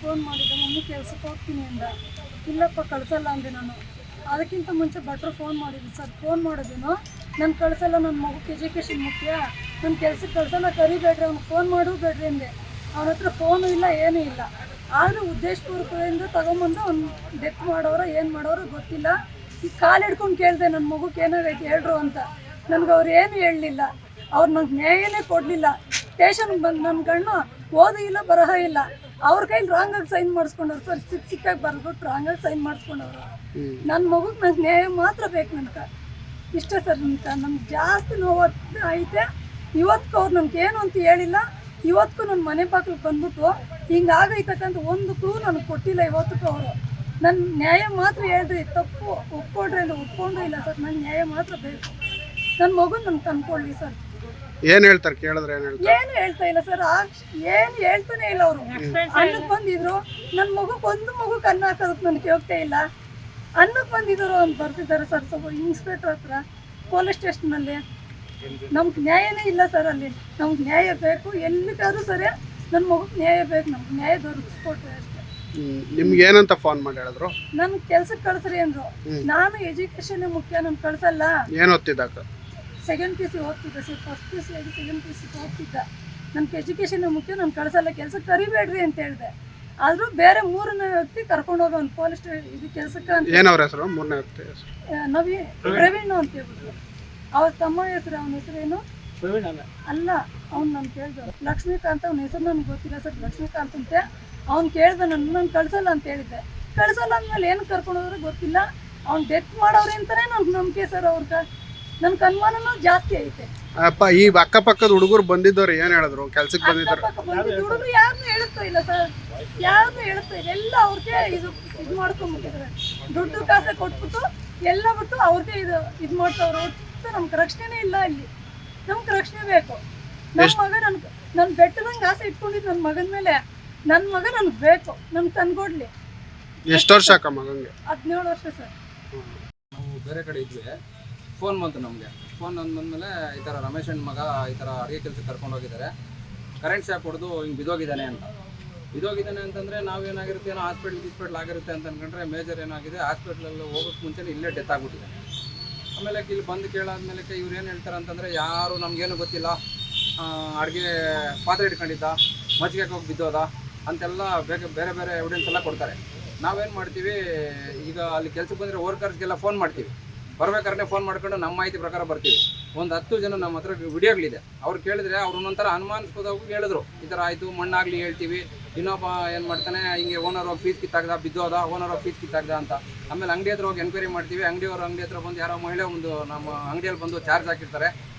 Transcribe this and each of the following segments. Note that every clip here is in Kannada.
ಫೋನ್ ಮಾಡಿದ್ದೆ, ಮಮ್ಮಿ ಕೆಲ್ಸಕ್ಕೆ ಹೋಗ್ತೀನಿ ಅಂದ. ಇಲ್ಲಪ್ಪ ಕಳಿಸಲ್ಲ ಅಂದೆ ನಾನು. ಅದಕ್ಕಿಂತ ಮುಂಚೆ ಭಟ್ರು ಫೋನ್ ಮಾಡಿದ್ವಿ ಸರ್. ಫೋನ್ ಮಾಡೋದೇನು, ನಾನು ಕಳಿಸಲ್ಲ, ನನ್ನ ಮಗುಗೆ ಎಜುಕೇಷನ್ ಮುಖ್ಯ, ನನ್ನ ಕೆಲ್ಸಕ್ಕೆ ಕಳ್ಸಲ್ಲ, ಕರಿಬೇಡ್ರಿ, ಅವ್ನು ಫೋನ್ ಮಾಡು ಬೇಡ್ರಿ ಅಂದೆ. ಅವನ ಹತ್ರ ಫೋನು ಇಲ್ಲ, ಏನೂ ಇಲ್ಲ. ಆದರೂ ಉದ್ದೇಶಪೂರ್ವಕದಿಂದ ತಗೊಂಬಂದು ಅವ್ನು ಡೆತ್ ಮಾಡೋರು ಏನು ಮಾಡೋರು ಗೊತ್ತಿಲ್ಲ. ಈಗ ಕಾಲು ಹಿಡ್ಕೊಂಡು ಕೇಳಿದೆ, ನನ್ನ ಮಗುಗೆ ಏನಾಗೈತೆ ಹೇಳ್ರು ಅಂತ. ನನಗೆ ಅವ್ರು ಏನು ಹೇಳಲಿಲ್ಲ. ಅವ್ರು ನಂಗೆ ನ್ಯಾಯನೇ ಕೊಡಲಿಲ್ಲ. ಸ್ಟೇಷನ್ಗೆ ಬಂದು ನನ್ನ ಗಂಡು ಓದು ಇಲ್ಲ, ಬರಹ ಇಲ್ಲ, ಅವ್ರ ಕೈಲಿ ರಾಂಗಾಗಿ ಸೈನ್ ಮಾಡಿಸ್ಕೊಂಡವ್ರು ಸರ್. ಸಿಕ್ಕಾಗಿ ಬರೆದ್ಬಿಟ್ಟು ರಾಂಗಾಗಿ ಸೈನ್ ಮಾಡಿಸ್ಕೊಂಡವ್ರು. ನನ್ನ ಮಗುಗೆ ನಂಗೆ ನ್ಯಾಯ ಮಾತ್ರ ಬೇಕು ನನಗೆ, ಇಷ್ಟೇ ಸರ್. ನಮ್ಗೆ ಜಾಸ್ತಿ ನೋವು ಐತೆ. ಇವತ್ತಿಗೂ ಅವ್ರು ನಮ್ಗೆ ಏನು ಅಂತ ಹೇಳಿಲ್ಲ. ಇವತ್ತಿಗೂ ನನ್ನ ಮನೆ ಬಾಗಿಲಿಗೆ ಬಂದ್ಬಿಟ್ಟು ಹಿಂಗಾಗೈತಕ್ಕಂತ ಒಂದು ಕ್ಲೂ ನನಗೆ ಕೊಟ್ಟಿಲ್ಲ ಇವತ್ತಿಗೂ ಅವರು. ನನ್ನ ನ್ಯಾಯ ಮಾತ್ರ ಹೇಳ್ರಿ, ತಪ್ಪು ಒಪ್ಕೊಂಡ್ರೆ ಇಲ್ಲ, ಒಪ್ಕೊಂಡ್ರೆ ಇಲ್ಲ ಸರ್. ನನ್ನ ನ್ಯಾಯ ಮಾತ್ರ ಬೇಕು. ನನ್ನ ಮಗು ನನ್ಗೆ ತಂದ್ಕೊಡ್ಲಿ ಸರ್. ಏನು ಹೇಳ್ತಾರೆ ಕೇಳಿದ್ರೆ? ಏನು ಹೇಳ್ತಾ ಇಲ್ಲ ಸರ್, ಏನು ಹೇಳ್ತಾನೆ ಇಲ್ಲ ಅವರು. ಅನ್ನಕ್ಕೆ ಬಂದಿದ್ರು, ನನ್ನ ಮಗುಗೆ ಒಂದು ಮಗುಗೆ ಅನ್ನ ಹಾಕೋದಕ್ಕೆ ನನಗೆ ಹೋಗ್ತಾ ಇಲ್ಲ. ಅನ್ನಕ್ಕೆ ಬಂದಿದ್ರು ಅಂತ ಬರ್ತಿದ್ದಾರೆ ಸರ್. ಸ್ವಲ್ಪ ಇನ್ಸ್ಪೆಕ್ಟರ್ ಹತ್ರ, ಪೊಲೀಸ್ ಸ್ಟೇಷನಲ್ಲಿ ನಮ್ಗೆ ನ್ಯಾಯನೇ ಇಲ್ಲ ಸರ್. ಅಲ್ಲಿ ನಮ್ಗೆ ನ್ಯಾಯ ಬೇಕು, ಎಲ್ಲಿಗಾದ್ರೂ ಸರಿ ನನ್ನ ಮಗುಗೆ ನ್ಯಾಯ ಬೇಕು. ನಮ್ಗೆ ನ್ಯಾಯ ದೊರಕಿಸ್ಕೊಟ್ರೆ ಅಷ್ಟೇ. ನಿಮ್ಗೆ ಏನಂತ ಫೋನ್ ಮಾಡಿ ಹೇಳಿದ್ರು? ನನ್ ಕೆಲ್ಸಕ್ಕೆ ಕಳ್ಸ್ರಿ ಅಂದ್ರು. ನಾನು ಎಜುಕೇಶನ್ ಮುಖ್ಯ, ನನ್ ಕಳ್ಸಲ್ಲ. ಏನು ಓದ್ತಿದ್ದಾಗ? ಸೆಕೆಂಡ್ ಪಿ ಸಿ ಓದ್ತಿದ್ದೆ ಸರ್. ಫಸ್ಟ್ ಪಿ ಸಿ ಆಗಿ ಸೆಕೆಂಡ್ ಪಿ ಸಿ ಓದ್ತಿದ್ದ. ನನ್ಗೆ ಎಜುಕೇಶನ್ ಮುಖ್ಯ, ನಾನು ಕಳ್ಸಲ್ಲ, ಕೆಲ್ಸಕ್ಕೆ ಕರಿಬೇಡ್ರಿ ಅಂತ ಹೇಳಿದೆ. ಆದರೂ ಬೇರೆ ಮೂರನೇ ವ್ಯಕ್ತಿ ಕರ್ಕೊಂಡು ಹೋಗೋ ಒಂದು ಪೊಲೀಸ್ ಇದು ಕೆಲ್ಸಕ್ಕೆ ಅಂತ. ಏನವ್ರ ಹೆಸರು? ಮೂರನೇ ವ್ಯಕ್ತಿ ಹೆಸರು ಪ್ರವೀಣ್ ಅಂತ ಹೇಳ್ಬಿಟ್ಟು. ಅವ್ರ ತಮ್ಮ ಹೆಸರು, ಅವನ ಹೆಸರೇನು ಅಲ್ಲ, ಅವ್ನು ನಾನು ಕೇಳ್ದೆ. ಲಕ್ಷ್ಮೀಕಾಂತ್, ಅವನ ಹೆಸರು ನನಗೆ ಗೊತ್ತಿಲ್ಲ ಸರ್. ಲಕ್ಷ್ಮೀಕಾಂತ್ ಅಂತೆ. ಅವ್ನು ಕೇಳ್ದೆ, ನಾನು ಕಳ್ಸಲ್ಲ ಅಂತ ಹೇಳಿದ್ದೆ. ಕಳ್ಸಲ್ಲ ಅಂದಮೇಲೆ ಏನು ಕರ್ಕೊಂಡು ಹೋದ್ರೆ ಗೊತ್ತಿಲ್ಲ. ಅವ್ನು ಡೆತ್ ಮಾಡೋರು ಅಂತಾನೆ ನನ್ಗೆ ನಂಬಿಕೆ ಸರ್. ಅವ್ರಿಗೆ ನನ್ಗೆ ಅನುಮಾನನೂ ಜಾಸ್ತಿ ಐತೆ. ಅಪ್ಪ, ಈ ಅಕ್ಕಪಕ್ಕದ ಹುಡುಗರು ಬಂದಿದ್ದವ್ರು ಏನು ಹೇಳಿದ್ರು? ಕೆಲ್ಸಕ್ಕೆ ಬಂದಿದ್ರು ಹುಡುಗರು ಯಾರನ್ನೂ ಹೇಳುತ್ತಾ ಇಲ್ಲ ಸರ್, ಯಾರನ್ನೂ ಹೇಳುತ್ತಾ ಇಲ್ಲ. ಎಲ್ಲ ಅವ್ರಿಗೆ ಇದು ಮಾಡ್ಕೊಂಡ್ಬಿಟ್ಟಿದ್ದಾರೆ. ದುಡ್ಡು ಕಾಸೆ ಕೊಟ್ಬಿಟ್ಟು ಎಲ್ಲ ಬಿಟ್ಟು ಅವ್ರಿಗೆ ಇದು ಮಾಡ್ತಾವ್ರು. ನಮ್ಗೆ ರಕ್ಷಣೆನೇ ಇಲ್ಲ ಇಲ್ಲಿ. ನಮ್ಗೆ ರಕ್ಷಣೆ ಬೇಕು. ನನ್ನ ಮಗ ನನ್ನ ಬೆಟ್ಟದಂಗೆ ಆಸೆ ಇಟ್ಕೊಂಡಿದ್ದು ನನ್ನ ಮಗನ ಮೇಲೆ. ನನ್ನ ಮಗ ನನಗೆ ಬೇಕು, ನಮ್ಗೆ ತಂದ್ಕೊಡ್ಲಿ. ಎಷ್ಟು ವರ್ಷ ಅಕ್ಕ ಮಗಂಗೆ? 17 ವರ್ಷ ಸರ್. ನಾವು ಬೇರೆ ಕಡೆ ಇದ್ವಿ. ಫೋನ್ ಬಂತು ನಮಗೆ. ಫೋನ್ ಬಂದಮೇಲೆ ಈ ಥರ ರಮೇಶ್ ಅಣ್ಣ ಮಗ ಈ ಥರ ಅಡುಗೆ ಕೆಲಸಕ್ಕೆ ಕರ್ಕೊಂಡು ಹೋಗಿದ್ದಾರೆ, ಕರೆಂಟ್ ಶಾಕ್ ಹೊಡೆದು ಹಿಂಗೆ ಬಿದ್ದೋಗಿದ್ದಾನೆ ಅಂತ. ಬಿದ್ದೋಗಿದ್ದಾನೆ ಅಂತಂದರೆ ನಾವೇನಾಗಿರುತ್ತೆ, ಏನೋ ಹಾಸ್ಪಿಟ್ಲ್ ಆಗಿರುತ್ತೆ ಅಂತ ಅಂದ್ಕೊಂಡ್ರೆ ಮೇಜರ್ ಏನಾಗಿದೆ, ಹಾಸ್ಪಿಟ್ಲಲ್ಲಿ ಹೋಗೋಕ್ಕೆ ಮುಂಚೆ ಇಲ್ಲೇ ಡೆತ್ ಆಗಿಬಿಟ್ಟಿದೆ. ಆಮೇಲೆ ಇಲ್ಲಿ ಬಂದು ಕೇಳಾದ್ಮೇಲೆ ಇವ್ರು ಏನು ಹೇಳ್ತಾರೆ ಅಂತಂದರೆ, ಯಾರು ನಮಗೇನು ಗೊತ್ತಿಲ್ಲ, ಅಡುಗೆ ಪಾತ್ರೆ ಇಟ್ಕೊಂಡಿದ್ದ, ಮಜ್ಜಿಗೆ ಹೋಗಿ ಬಿದ್ದೋದ ಅಂತೆಲ್ಲ ಬೇರೆ ಬೇರೆ ಎವಿಡೆನ್ಸ್ ಎಲ್ಲ ಕೊಡ್ತಾರೆ. ನಾವೇನು ಮಾಡ್ತೀವಿ, ಈಗ ಅಲ್ಲಿ ಕೆಲಸಕ್ಕೆ ಬಂದರೆ ವರ್ಕರ್ಸ್ಗೆಲ್ಲ ಫೋನ್ ಮಾಡ್ತೀವಿ. ಬರ್ಬೇಕಾದ್ರೆ ಫೋನ್ ಮಾಡ್ಕೊಂಡು ನಮ್ಮ ಮಾಹಿತಿ ಪ್ರಕಾರ ಬರ್ತೀವಿ. ಒಂದು 10 ಜನ ನಮ್ಮ ಹತ್ರ ವಿಡಿಯೋಗಳಿದೆ. ಅವ್ರು ಕೇಳಿದ್ರೆ ಅವ್ರು ಒಂಥರ ಅನುಮಾನಿಸ್ಬೋದಾಗೂ ಹೇಳಿದ್ರು, ಈ ಥರ ಆಯಿತು ಮಣ್ಣಾಗಲಿ ಹೇಳ್ತೀವಿ. ಇನ್ನೊಬ್ಬ ಏನು ಮಾಡ್ತಾನೆ, ಹಿಂಗೆ ಓನರ್ ಹೋಗಿ ಫೀಸ್ ಕಿತ್ತಾಗ್ದ, ಬಿದ್ದೋದ, ಓನರ್ ಹೋಗಿ ಫೀಸ್ ಕಿತ್ತಾಗ್ದ ಅಂತ. ಆಮೇಲೆ ಅಂಗಡಿ ಹತ್ರ ಹೋಗಿ ಎನ್ಕ್ವೈರಿ ಮಾಡ್ತೀವಿ. ಅಂಗಡಿ ಹತ್ರ ಬಂದು ಯಾರೋ ಮಹಿಳೆ ಒಂದು ನಮ್ಮ ಅಂಗಡಿಯಲ್ಲಿ ಬಂದು ಚಾರ್ಜ್ ಹಾಕಿರ್ತಾರೆ.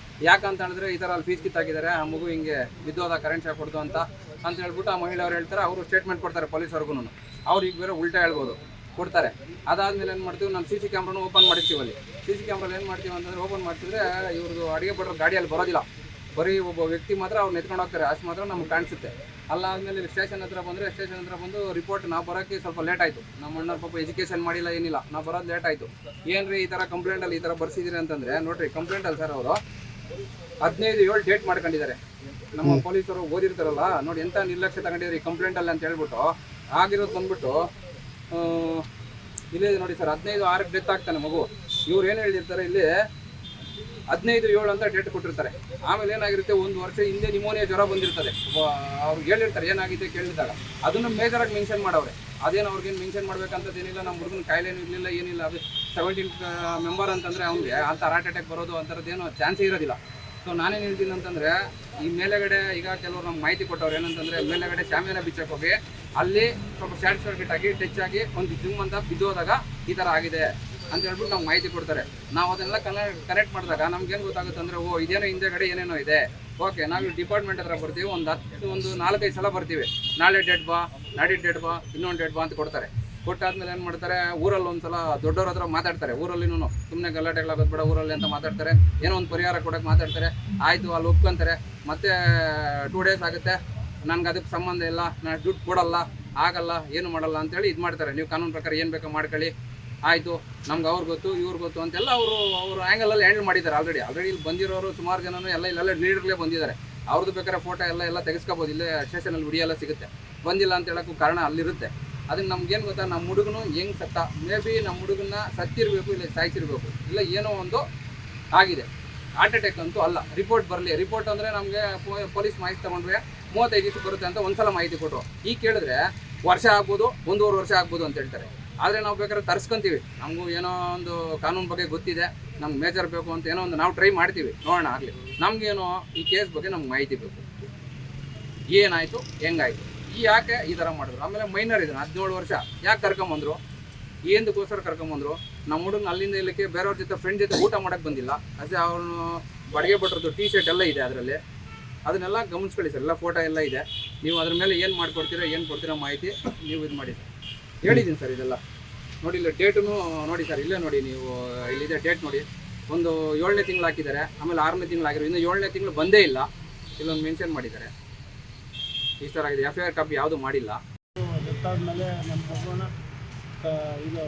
ಯಾಕಂತ ಹೇಳಿದ್ರೆ ಈ ಥರ ಅಲ್ಲಿ ಫೀಸ್ ಕಿತ್ತಾಕಿದ್ದಾರೆ, ಆ ಮಗು ಹಿಂಗೆ ಬಿದ್ದೋದ, ಕರೆಂಟ್ ಶಾಕ್ ಹೊಡೆದು ಅಂತ ಹೇಳ್ಬಿಟ್ಟು ಆ ಮಹಿಳೆಯವ್ರು ಹೇಳ್ತಾರೆ. ಅವರು ಸ್ಟೇಟ್ಮೆಂಟ್ ಕೊಡ್ತಾರೆ ಪೊಲೀಸವ್ರಿಗೂ. ಅವ್ರಿಗೆ ಬೇರೆ ಉಲ್ಟಾ ಹೇಳ್ಬೋದು, ಕೊಡ್ತಾರೆ. ಅದಾದಮೇಲೆ ಏನು ಮಾಡ್ತೀವಿ, ನಮ್ಮ CC ಕ್ಯಾಮ್ರಾನು ಓಪನ್ ಮಾಡಿರ್ತೀವಿ. ಅಲ್ಲಿ CC ಕ್ಯಾಮ್ರಲ್ಲಿ ಏನು ಮಾಡ್ತೀವಿ ಅಂತಂದರೆ, ಓಪನ್ ಮಾಡ್ತಿದ್ರೆ ಇವ್ರದ್ದು ಅಡುಗೆ ಭಟ್ರು ಗಾಡಿಯಲ್ಲಿ ಬರೋದಿಲ್ಲ, ಬರೀ ಒಬ್ಬ ವ್ಯಕ್ತಿ ಮಾತ್ರ ಅವ್ರು ಎತ್ಕೊಂಡು ಹೋಗ್ತಾರೆ. ಅಷ್ಟು ಮಾತ್ರ ನಮ್ಗೆ ಕಾಣಿಸುತ್ತೆ. ಅಲ್ಲಾದಮೇಲೆ ಸ್ಟೇಷನ್ ಹತ್ರ ಬಂದು ರಿಪೋರ್ಟ್ ನಾವು ಬರೋಕ್ಕೆ ಸ್ವಲ್ಪ ಲೇಟ್ ಆಯಿತು. ನಮ್ಮ ಅಣ್ಣ ಪಾಪ ಎಜುಕೇಷನ್ ಮಾಡಿಲ್ಲ, ಏನಿಲ್ಲ, ನಾವು ಬರೋದು ಲೇಟ್ ಆಯಿತು. ಏನು ರೀ ಈ ಥರ ಕಂಪ್ಲೇಂಟಲ್ಲಿ ಈ ಥರ ಬರ್ಸಿದ್ದೀರಿ ಅಂತಂದರೆ, ನೋಡಿರಿ ಕಂಪ್ಲೇಂಟಲ್ಲಿ ಸರ್ ಅವರು 15/7 ಡೇಟ್ ಮಾಡ್ಕೊಂಡಿದ್ದಾರೆ. ನಮ್ಮ ಪೊಲೀಸರು ಓದಿರ್ತಾರಲ್ಲ, ನೋಡಿ ಎಂಥ ನಿರ್ಲಕ್ಷ್ಯ ತಗೊಂಡಿದ್ರಿ ಕಂಪ್ಲೇಂಟಲ್ಲಿ ಅಂತ ಹೇಳ್ಬಿಟ್ಟು. ಆಗಿರೋದು ಬಂದ್ಬಿಟ್ಟು ಇಲ್ಲೇ ನೋಡಿ ಸರ್, 15/6 ಡೆತ್ ಆಗ್ತಾನೆ ಮಗು. ಇವ್ರು ಏನು ಹೇಳಿರ್ತಾರೆ, ಇಲ್ಲಿ 15/7 ಅಂತ ಡೇಟ್ ಕೊಟ್ಟಿರ್ತಾರೆ. ಆಮೇಲೆ ಏನಾಗಿರುತ್ತೆ, 1 ವರ್ಷ ಹಿಂದೆ ನಿಮೋನಿಯಾ ಜ್ವರ ಬಂದಿರ್ತದೆ. ಅವ್ರಿಗೆ ಹೇಳಿರ್ತಾರೆ ಏನಾಗಿದೆ ಕೇಳಿದಾಗ, ಅದನ್ನು ಮೇಜರಾಗಿ ಮೆನ್ಷನ್ ಮಾಡವ್ರೆ. ಅದೇನು ಅವ್ರಿಗೇನು ಮೆನ್ಷನ್ ಮಾಡ್ಬೇಕಂತದೇನಿಲ್ಲ. ನಮ್ಮ ಹುಡುಗನ ಕಾಯಿಲೆನೂ ಇರಲಿಲ್ಲ, ಏನಿಲ್ಲ. ಅದು 17 ಮೆಂಬರ್ ಅಂತಂದರೆ ಅವ್ನಿಗೆ ಅಂತ ಹಾರ್ಟ್ ಅಟ್ಯಾಕ್ ಬರೋದು ಅಂಥದ್ದೇನು ಚಾನ್ಸೇ ಇರೋದಿಲ್ಲ. ಸೊ ನಾನೇನು ಹೇಳ್ತೀನಿ ಅಂತಂದರೆ, ಈ ಮೇಲೆಗಡೆ ಈಗ ಕೆಲವರು ನಮ್ಗೆ ಮಾಹಿತಿ ಕೊಟ್ಟವ್ರು ಏನಂತಂದರೆ, ಮೇಲೆಗಡೆ ಶಾಮಿಯಾನ ಬಿಚ್ಚಕ್ಕೆ ಹೋಗಿ ಅಲ್ಲಿ ಸ್ವಲ್ಪ ಶಾರ್ಟ್ ಸರ್ಕ್ಯೂಟ್ ಆಗಿ ಟಚ್ ಆಗಿ ಒಂದು ಜಿಮ್ ಅಂತ ಬಿದ್ದೋದಾಗ ಈ ಥರ ಆಗಿದೆ ಅಂತ ಹೇಳ್ಬಿಟ್ಟು ನಮ್ಗೆ ಮಾಹಿತಿ ಕೊಡ್ತಾರೆ. ನಾವು ಅದನ್ನೆಲ್ಲ ಕನೆಕ್ಟ್ ಮಾಡಿದಾಗ ನಮ್ಗೇನು ಗೊತ್ತಾಗುತ್ತೆ ಅಂದರೆ, ಓ ಇದೇನೋ ಹಿಂದೆಗಡೆ ಏನೇನೋ ಇದೆ. ಓಕೆ, ನಾವು ಡಿಪಾರ್ಟ್ಮೆಂಟ್ ಹತ್ರ ಬರ್ತೀವಿ, ಒಂದು 4-5 ಸಲ ಬರ್ತೀವಿ. ನಾಳೆ ಡೇಟ್ ಬಾ, ನಾಡಿದ್ದು ಡೇಟ್ ಬಾ, ಇನ್ನೊಂದು ಡೇಟ್ ಬಾ ಅಂತ ಕೊಡ್ತಾರೆ. ಕೊಟ್ಟಾದ್ಮೇಲೆ ಏನು ಮಾಡ್ತಾರೆ, ಊರಲ್ಲಿ ಒಂದು ಸಲ ದೊಡ್ಡವ್ರ ಹತ್ರ ಮಾತಾಡ್ತಾರೆ. ಊರಲ್ಲಿನೂ ಸುಮ್ಮನೆ ಗಲಾಟೆಗಳಾಗೋದು ಬೇಡ ಊರಲ್ಲಿ ಅಂತ ಮಾತಾಡ್ತಾರೆ. ಏನೋ ಒಂದು ಪರಿಹಾರ ಕೊಡೋಕ್ಕೆ ಮಾತಾಡ್ತಾರೆ. ಆಯಿತು, ಅಲ್ಲಿ ಒಪ್ಕೊಂತಾರೆ. ಮತ್ತೆ 2 ಡೇಸ್ ಆಗುತ್ತೆ, ನನಗೆ ಅದಕ್ಕೆ ಸಂಬಂಧ ಇಲ್ಲ, ನಾನು ದುಡ್ಡು ಕೊಡಲ್ಲ, ಆಗಲ್ಲ, ಏನು ಮಾಡಲ್ಲ ಅಂತೇಳಿ ಇದು ಮಾಡ್ತಾರೆ. ನೀವು ಕಾನೂನು ಪ್ರಕಾರ ಏನು ಬೇಕೋ ಮಾಡ್ಕೊಳ್ಳಿ, ಆಯಿತು, ನಮ್ಗೆ ಅವ್ರು ಗೊತ್ತು ಇವ್ರು ಗೊತ್ತು ಅಂತೆಲ್ಲ ಅವರು ಆ್ಯಂಗಲಲ್ಲಿ ಹ್ಯಾಂಡಲ್ ಮಾಡಿದ್ದಾರೆ. ಆಲ್ರೆಡಿ ಇಲ್ಲಿ ಬಂದಿರೋರು ಸುಮಾರು ಜನನು ಎಲ್ಲ ಇಲ್ಲೆಲ್ಲ ಲೀಡರ್ಲೇ ಬಂದಿದ್ದಾರೆ. ಅವ್ರದ್ದು ಬೇಕಾದ್ರೆ ಫೋಟೋ ಎಲ್ಲ ತೆಗೆಸ್ಕೋಬೋದು. ಇಲ್ಲೇ ಸ್ಟೇಷನಲ್ಲಿ ವಿಡಿಯೋ ಎಲ್ಲ ಸಿಗುತ್ತೆ. ಬಂದಿಲ್ಲ ಅಂತ ಹೇಳೋಕ್ಕೂ ಕಾರಣ ಅಲ್ಲಿರುತ್ತೆ. ಅದಕ್ಕೆ ನಮ್ಗೇನು ಗೊತ್ತಾ, ನಮ್ಮ ಹುಡುಗನು ಹೆಂಗೆ ಸತ್ತ, ಮೇ ಬಿ ನಮ್ಮ ಹುಡುಗನ ಸತ್ತಿರಬೇಕು, ಇಲ್ಲ ಸಾಯ್ತಿರ್ಬೇಕು, ಇಲ್ಲ ಏನೋ ಒಂದು ಆಗಿದೆ. ಹಾರ್ಟ್ ಅಟ್ಯಾಕ್ ಅಂತೂ ಅಲ್ಲ. ರಿಪೋರ್ಟ್ ಬರಲಿ, ರಿಪೋರ್ಟ್ ಅಂದರೆ ನಮಗೆ ಪೊಲೀಸ್ ಮಾಹಿತಿ ತೊಗೊಂಡ್ರೆ 35 ದಿವಸ ಬರುತ್ತೆ ಅಂತ ಒಂದ್ಸಲ ಮಾಹಿತಿ ಕೊಟ್ಟರು. ಈಗ ಕೇಳಿದ್ರೆ ವರ್ಷ ಆಗ್ಬೋದು, 1.5 ವರ್ಷ ಆಗ್ಬೋದು ಅಂತ ಹೇಳ್ತಾರೆ. ಆದರೆ ನಾವು ಬೇಕಾದ್ರೆ ತರಿಸ್ಕೊಂತೀವಿ, ನಮಗೂ ಏನೋ ಒಂದು ಕಾನೂನು ಬಗ್ಗೆ ಗೊತ್ತಿದೆ, ನಮ್ಗೆ ಮೇಜರ್ ಬೇಕು ಅಂತ ಏನೋ ಒಂದು ನಾವು ಟ್ರೈ ಮಾಡ್ತೀವಿ, ನೋಡೋಣ ಆಗಲಿ. ನಮಗೇನೋ ಈ ಕೇಸ್ ಬಗ್ಗೆ ನಮ್ಗೆ ಮಾಹಿತಿ ಬೇಕು, ಏನಾಯಿತು, ಹೆಂಗಾಯಿತು, ಯಾಕೆ ಈ ಥರ ಮಾಡಿದ್ರು. ಆಮೇಲೆ ಮೈನರ್ ಇದ್ದಾನೆ, 17 ವರ್ಷ, ಯಾಕೆ ಕರ್ಕೊಂಬಂದರು, ಏನಕ್ಕೋಸ್ಕರ ಕರ್ಕೊಂಬಂದರು. ನಮ್ಮ ಹುಡುಗನ ಅಲ್ಲಿಂದ ಇಲ್ಲಕ್ಕೆ ಬೇರೆಯವ್ರ ಜೊತೆ ಫ್ರೆಂಡ್ ಜೊತೆ ಊಟ ಮಾಡೋಕ್ಕೆ ಬಂದಿಲ್ಲ. ಅದೇ ಅವನು ಬಾಡಿಗೆ ಭಟ್ರದ್ದು ಟೀ ಶರ್ಟ್ ಎಲ್ಲ ಇದೆ ಅದರಲ್ಲಿ, ಅದನ್ನೆಲ್ಲ ಗಮನಿಸ್ಕೊಳ್ಳಿ ಸರ್, ಎಲ್ಲ ಫೋಟೋ ಎಲ್ಲ ಇದೆ. ನೀವು ಅದ್ರ ಮೇಲೆ ಏನು ಮಾಡ್ಕೊಡ್ತೀರಾ, ಏನು ಕೊಡ್ತೀರಾ ಮಾಹಿತಿ ನೀವು ಇದು ಮಾಡಿ ಹೇಳಿದ್ದೀನಿ ಸರ್. ಇದೆಲ್ಲ ನೋಡಿ, ಇಲ್ಲ ಡೇಟೂ ನೋಡಿ ಸರ್, ಇಲ್ಲೇ ನೋಡಿ ನೀವು, ಇಲ್ಲಿದೆ ಡೇಟ್ ನೋಡಿ. ಒಂದು 7ನೇ ತಿಂಗಳು ಹಾಕಿದ್ದಾರೆ, ಆಮೇಲೆ 6ನೇ ತಿಂಗಳು ಆಗಿರೋ, ಇನ್ನು 7ನೇ ತಿಂಗಳು ಬಂದೇ ಇಲ್ಲ, ಇಲ್ಲೊಂದು ಮೆನ್ಷನ್ ಮಾಡಿದ್ದಾರೆ. ಈ ಥರ ಆಗಿದೆ. FIR ಕಾಪಿ ಯಾವುದೂ ಮಾಡಿಲ್ಲ. ಗೊತ್ತಾದ್ಮೇಲೆ ನಮ್ಮ ಮಗುನ ಇದು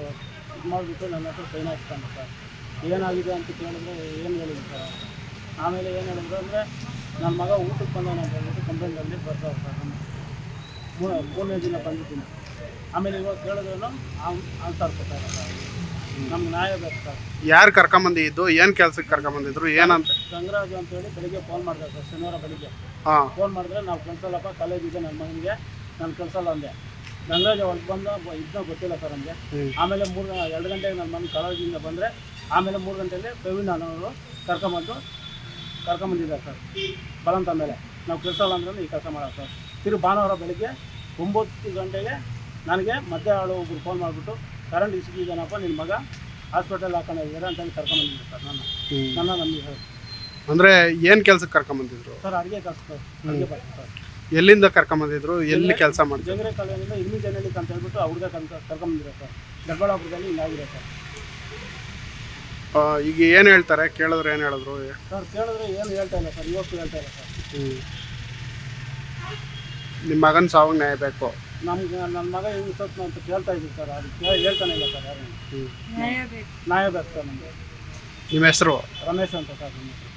ಮಾಡಿಬಿಟ್ಟು ನನ್ನ ಹತ್ರ ಸೈನ್ ಹಾಕ್ತಾನೆ ಸರ್. ಏನಾಗಿದೆ ಅಂತ ಕೇಳಿದ್ರೆ ಏನು ಹೇಳಿದ್ರು ಸರ್. ಆಮೇಲೆ ಏನು ಹೇಳಿದ್ರು ಅಂದರೆ ನನ್ನ ಮಗ ಊಟಕ್ಕೆ ಬಂದವನು ಅಂತ ಹೇಳ್ಬಿಟ್ಟು ಕಂಪ್ಲೇಂಟಲ್ಲಿ ಬರ್ತಾರೆ ಸರ್. ನಾನು 3ನೇ ದಿನ ಬಂದಿದ್ದೀನಿ. ಆಮೇಲೆ ಇವಾಗ ಕೇಳಿದ್ರು ಆನ್ಸರ್ ಕೊಟ್ಟಾರೆ ಸರ್. ನಮ್ಗೆ ನ್ಯಾಯ ಬೇಕು ಸರ್. ಯಾರು ಕರ್ಕೊಂಬಂದಿದ್ದು, ಏನು ಕೆಲ್ಸಕ್ಕೆ ಕರ್ಕೊಂಬಂದಿದ್ರು, ಏನಂತ? ಗಂಗರಾಜು ಅಂತೇಳಿ ಬೆಳಿಗ್ಗೆ ಫೋನ್ ಮಾಡಿದೆ ಸರ್, ಶನಿವಾರ ಬೆಳಿಗ್ಗೆ ಹಾಂ. ಫೋನ್ ಮಾಡಿದ್ರೆ ನಾವು ಕಳ್ಸಲ್ಲಪ್ಪ, ಕಾಲೇಜಿದೆ ನನ್ನ ಮಗನಿಗೆ, ನಾನು ಕಳ್ಸಲ್ಲ ಅಂದೆ. ಗಂಗರಾಜ್ ಹೊರಗೆ ಬಂದು ಇದನ್ನ ಗೊತ್ತಿಲ್ಲ ಸರ್ ನಮಗೆ. ಆಮೇಲೆ 2 ಗಂಟೆಗೆ ನನ್ನ ಮನೆ ಕಾಲೇಜಿಂದ ಬಂದರೆ, ಆಮೇಲೆ 3 ಗಂಟೆಯಲ್ಲಿ ಪ್ರವೀಣ್ ಅನ್ನೋರು ಕರ್ಕೊಂಬಂದಿದ್ದಾರೆ ಸರ್. ಬಲಂತ ಮೇಲೆ ನಾವು ಕಳ್ಸಲ್ಲ ಅಂದ್ರೆ ಈ ಕೆಲಸ ಮಾಡೋದು ಸರ್. ತಿರುಗಿ ಭಾನುವಾರ ಬೆಳಿಗ್ಗೆ 9 ಗಂಟೆಗೆ ನನಗೆ ಮಧ್ಯ ಆಳು ಒಬ್ರು ಫೋನ್ ಮಾಡಿಬಿಟ್ಟು, ಕರೆಂಟ್ ಇಸಿದನಪ್ಪ, ನಿನ್ನ ಮಗ ಹಾಸ್ಪಿಟಲ್ ಹಾಕೊಂಡಿದ್ದಾರೆ ಅಂತೇಳಿ ಕರ್ಕೊಂಬಂದಿದ್ದಾರೆ ಸರ್. ನನ್ನ ನಮಗೆ ಸರ್. ಅಂದರೆ ಏನು ಕೆಲ್ಸಕ್ಕೆ ಕರ್ಕೊಂಬಂದಿದ್ರು ಸರ್ ಅಡುಗೆ ಕಳಿಸ್ತಾರೆ, ಅಡುಗೆ ಬರ್ತಾರೆ ಸರ್. ಎಲ್ಲಿಂದ ಕರ್ಕೊಂಬಂದಿದ್ರು, ಎಲ್ಲಿ ಕೆಲಸ ಮಾಡ್ತಿದ್ರು? ಜಂಗ್ರೆ ಕಾಲೋನಿಯಿಂದ ಇಗ್ನಿ ಜನಲಿಕ್ ಅಂತ ಹೇಳ್ಬಿಟ್ಟು ಅವ್ರಿಗೆ ಕರ್ಕೊಂಬಂದಿರೋ ಸರ್. ದೊಡ್ಡಬಳ್ಳಾಪುರದಲ್ಲಿ ಹಿಂಗಾಗಿದೆ ಸರ್. ಈಗ ಏನು ಹೇಳ್ತಾರೆ, ಕೇಳಿದ್ರೆ ಏನು ಹೇಳಿದ್ರು? ಸರ್ ಕೇಳಿದ್ರೆ ಏನು ಹೇಳ್ತಾ ಇಲ್ಲ ಸರ್, ಇವತ್ತು ಹೇಳ್ತಾ ಇಲ್ಲ ಸರ್. ನಿಮ್ಮ ಮಗನ ಸಾವು ನ್ಯಾಯ ಬೇಕು. ನಮ್ಗೆ ನನ್ನ ಮಗ ಹೆಂಗೆ ಸತ್ತು ಅಂತ ಕೇಳ್ತಾ ಇದ್ದೀವಿ ಸರ್. ಅದು ಹೇಳ್ತಾನೆ ಇಲ್ಲ ಸರ್ ಯಾರು. ನ್ಯಾಯ ಬೇಕು. ನ್ಯಾಯ ಬೇಕು ಸರ್ ನಮಗೆ. ನಿಮ್ಮ ಹೆಸರು? ರಮೇಶ್ ಅಂತ ಸರ್ ನಮ್ಮ ಹೆಸರು.